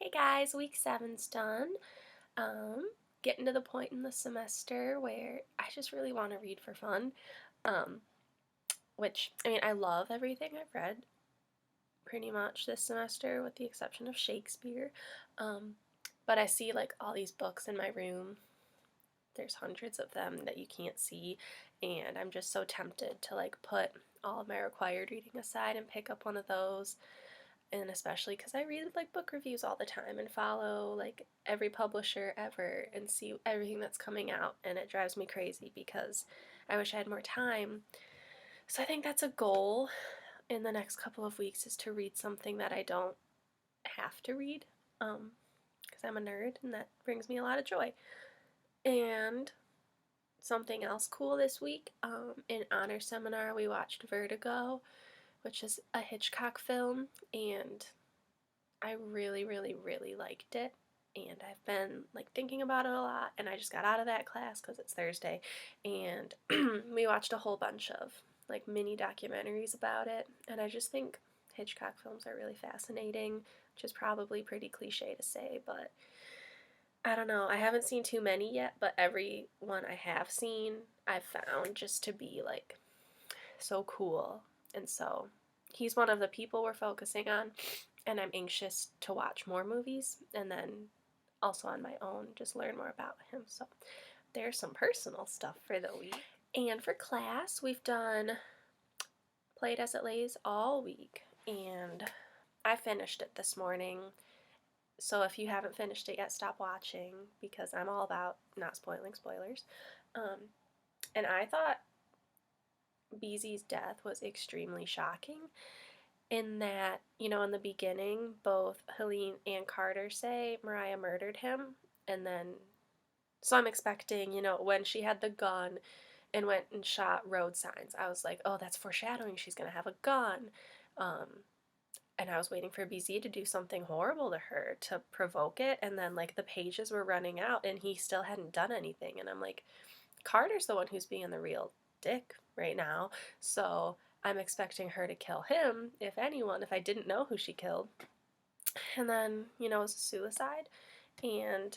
Hey guys, week seven's done. Getting to the point in the semester where I just really want to read for fun. Um, I love everything I've read pretty much this semester, with the exception of Shakespeare. Um, but I see like all these books in my room. There's hundreds of them that you can't see, and I'm just so tempted to like put all of my required reading aside and pick up one of those. And especially because I read like book reviews all the time and follow like every publisher ever and see everything that's coming out, and it drives me crazy because I wish I had more time. So I think that's a goal in the next couple of weeks, is to read something that I don't have to read, because I'm a nerd and that brings me a lot of joy. And something else cool this week, in honor seminar we watched Vertigo, which is a Hitchcock film, and I really, really, really liked it. And I've been like thinking about it a lot, and I just got out of that class because it's Thursday, and we watched a whole bunch of like mini documentaries about it. And I just think Hitchcock films are really fascinating, which is probably pretty cliche to say, but I don't know. I haven't seen too many yet, but every one I have seen, I've found just to be like so cool. And so he's one of the people we're focusing on, and I'm anxious to watch more movies and then also on my own just learn more about him. So there's some personal stuff for the week. And for class, we've done Play It As It Lays all week, and I finished it this morning. So if you haven't finished it yet, stop watching, because I'm all about not spoiling spoilers. Um, and I thought Beezy's death was extremely shocking, in that, in the beginning, both Helene and Carter say Mariah murdered him, and then, so I'm expecting, when she had the gun and went and shot road signs, I was like, oh, that's foreshadowing, she's gonna have a gun. Um, and I was waiting for BZ to do something horrible to her to provoke it, and then, like, the pages were running out and he still hadn't done anything, and I'm like, Carter's the one who's being the real dick right now, so I'm expecting her to kill him, if anyone, if I didn't know who she killed. And then, it was a suicide, and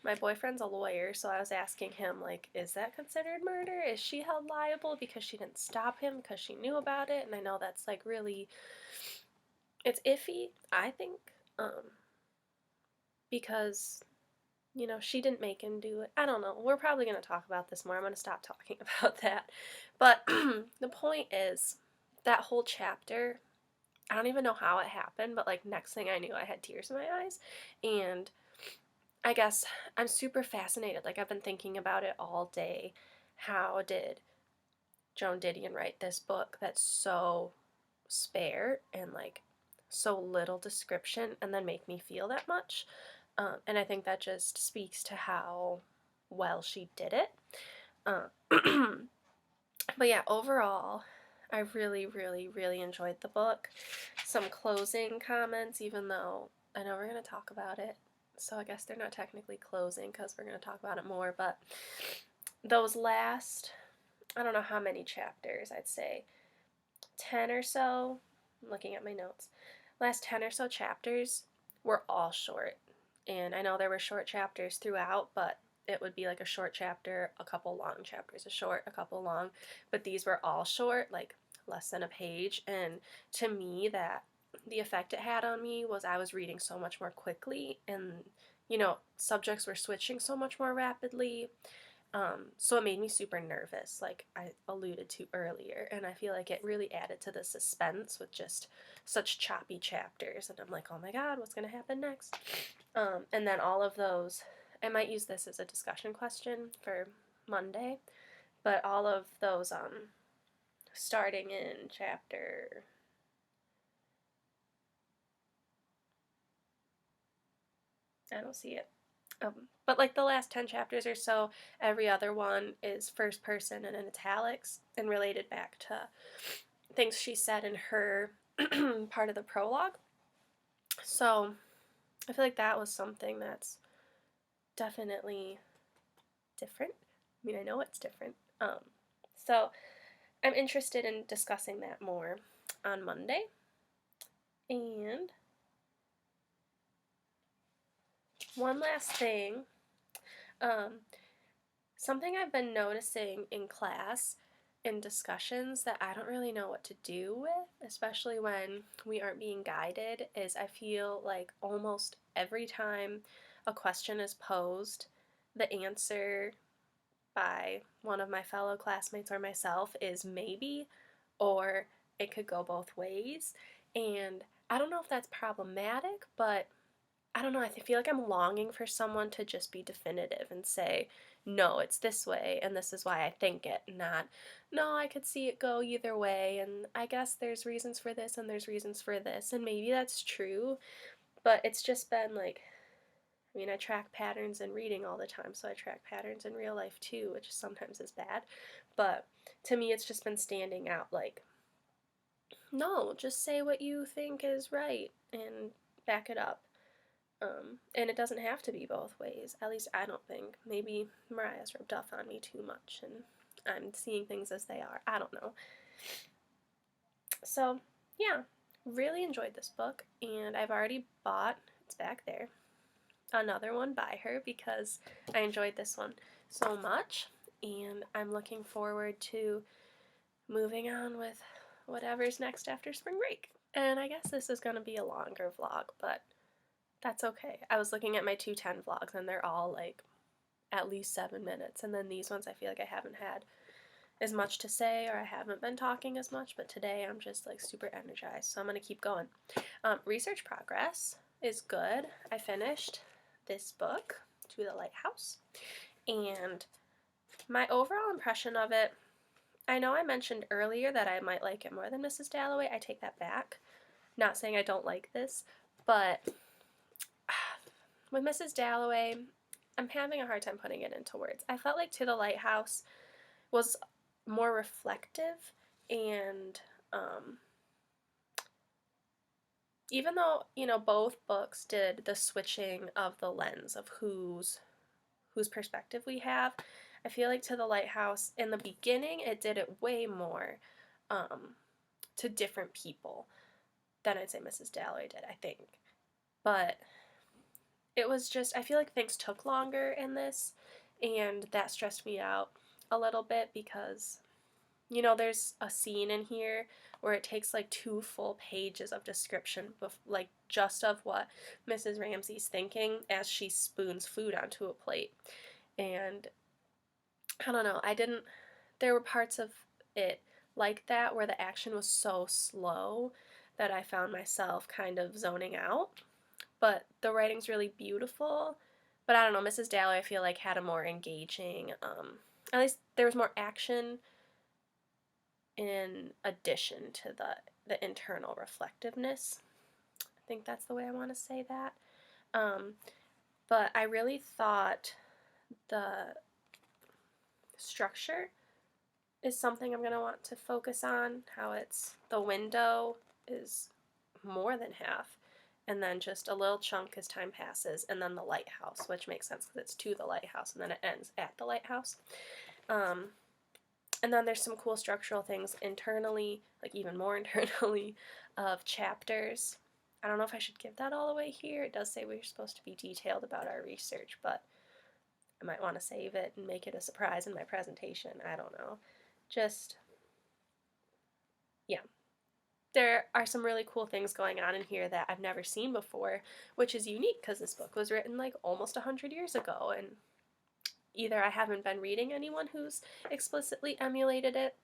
my boyfriend's a lawyer, so I was asking him, like, is that considered murder? Is she held liable because she didn't stop him because she knew about it? And I know that's, like, really, it's iffy, I think, because she didn't make him do it. I don't know. We're probably going to talk about this more. I'm going to stop talking about that. But the point is, that whole chapter, I don't even know how it happened, but like next thing I knew, I had tears in my eyes. And I guess I'm super fascinated. Like, I've been thinking about it all day. How did Joan Didion write this book that's so spare and like so little description, and then make me feel that much? And I think that just speaks to how well she did it. Uh, but yeah, overall, I really, really, really enjoyed the book. Some closing comments, even though I know we're going to talk about it, so I guess they're not technically closing because we're going to talk about it more, but those last, I don't know how many chapters, I'd say 10 or so, I'm looking at my notes, last 10 or so chapters were all short. And I know there were short chapters throughout, but it would be like a short chapter, a couple long chapters, a short, a couple long. But these were all short, like less than a page. And to me, that the effect it had on me was I was reading so much more quickly, and subjects were switching so much more rapidly. So it made me super nervous, like I alluded to earlier, and I feel like it really added to the suspense with just such choppy chapters, and I'm like, oh my god, what's going to happen next? And then all of those, I might use this as a discussion question for Monday, but all of those, starting in chapter, I don't see it. But like the last 10 chapters or so, every other one is first person and in italics and related back to things she said in her part of the prologue. So I feel like that was something that's definitely different. I mean, I know it's different. So I'm interested in discussing that more on Monday. And one last thing. Um, Something I've been noticing in class, in discussions, that I don't really know what to do with, especially when we aren't being guided, is I feel like almost every time a question is posed, the answer by one of my fellow classmates or myself is maybe, or it could go both ways. And I don't know if that's problematic, but I don't know, I feel like I'm longing for someone to just be definitive and say, no, it's this way, and this is why I think it, not, no, I could see it go either way, and I guess there's reasons for this and there's reasons for this, and maybe that's true, but it's just been like, I mean, I track patterns in reading all the time, so I track patterns in real life too, which sometimes is bad, but to me, it's just been standing out like, no, just say what you think is right and back it up. And it doesn't have to be both ways. At least I don't think. Maybe Mariah's rubbed off on me too much and I'm seeing things as they are. I don't know. So, yeah, really enjoyed this book, and I've already bought, it's back there, another one by her because I enjoyed this one so much, and I'm looking forward to moving on with whatever's next after spring break. And I guess this is going to be a longer vlog, but that's okay. I was looking at my 210 vlogs and they're all like at least 7 minutes, and then these ones I feel like I haven't had as much to say or I haven't been talking as much, but today I'm just like super energized, so I'm going to keep going. Research progress is good. I finished this book, To the Lighthouse, and my overall impression of it, I know I mentioned earlier that I might like it more than Mrs. Dalloway. I take that back. Not saying I don't like this, but with Mrs. Dalloway, I'm having a hard time putting it into words. I felt like To the Lighthouse was more reflective, and even though, you know, both books did the switching of the lens of whose perspective we have, I feel like To the Lighthouse, in the beginning, it did it way more to different people than I'd say Mrs. Dalloway did, I think. But it was just, I feel like things took longer in this, and that stressed me out a little bit because, you know, there's a scene in here where it takes like 2 full pages of description, like just of what Mrs. Ramsey's thinking as she spoons food onto a plate. And I don't know, there were parts of it like that where the action was so slow that I found myself kind of zoning out. But the writing's really beautiful. But I don't know, Mrs. Dalloway I feel like had a more engaging, at least there was more action in addition to the internal reflectiveness. I think that's the way I want to say that. But I really thought the structure is something I'm going to want to focus on, how it's the window is more than half, and then just a little chunk as time passes, and then the lighthouse, which makes sense because it's to the lighthouse, and then it ends at the lighthouse. And then there's some cool structural things internally, like even more internally, of chapters. I don't know if I should give that all away here. It does say we're supposed to be detailed about our research, but I might want to save it and make it a surprise in my presentation. I don't know. Just, yeah. There are some really cool things going on in here that I've never seen before, which is unique because this book was written like almost 100 years ago, and either I haven't been reading anyone who's explicitly emulated it,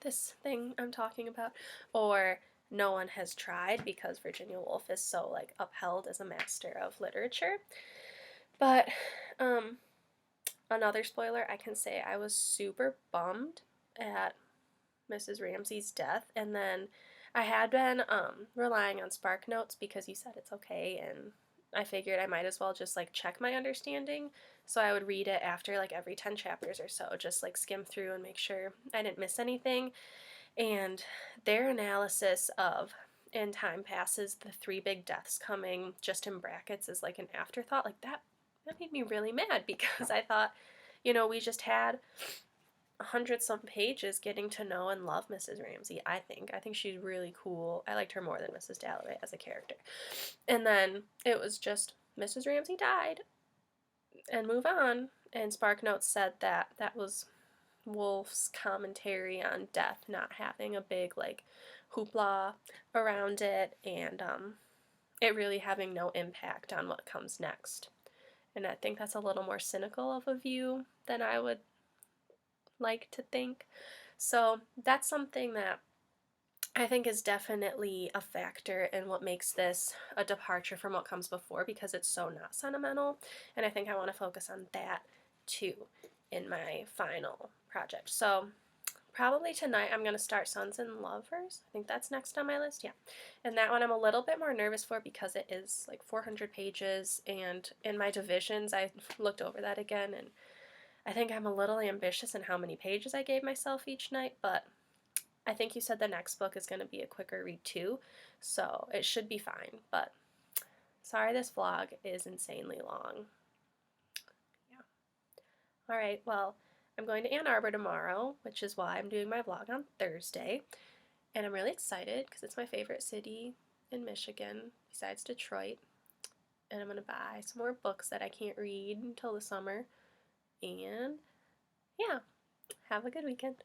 this thing I'm talking about, or no one has tried because Virginia Woolf is so like upheld as a master of literature. But another spoiler, I can say I was super bummed at Mrs. Ramsey's death, and then I had been relying on Spark Notes because you said it's okay, and I figured I might as well just like check my understanding, so I would read it after like every 10 chapters or so, just like skim through and make sure I didn't miss anything. And their analysis of "in time passes, the 3 big deaths coming just in brackets is like an afterthought," like that made me really mad because I thought, you know, we just had 100-some pages getting to know and love Mrs. Ramsey. I think she's really cool. I liked her more than Mrs. Dalloway as a character. And then it was just Mrs. Ramsey died and move on. And SparkNotes said that that was Wolf's commentary on death not having a big like hoopla around it, and it really having no impact on what comes next. And I think that's a little more cynical of a view than I would like to think. So that's something that I think is definitely a factor in what makes this a departure from what comes before, because it's so not sentimental. And I think I want to focus on that too in my final project. So probably tonight I'm going to start Sons and Lovers. I think that's next on my list. Yeah. And that one I'm a little bit more nervous for because it is like 400 pages. And in my divisions, I looked over that again, and I think I'm a little ambitious in how many pages I gave myself each night. But I think you said the next book is going to be a quicker read too. So it should be fine. But sorry, this vlog is insanely long. Yeah. Alright, well, I'm going to Ann Arbor tomorrow, which is why I'm doing my vlog on Thursday. And I'm really excited because it's my favorite city in Michigan, besides Detroit. And I'm going to buy some more books that I can't read until the summer. And yeah, have a good weekend.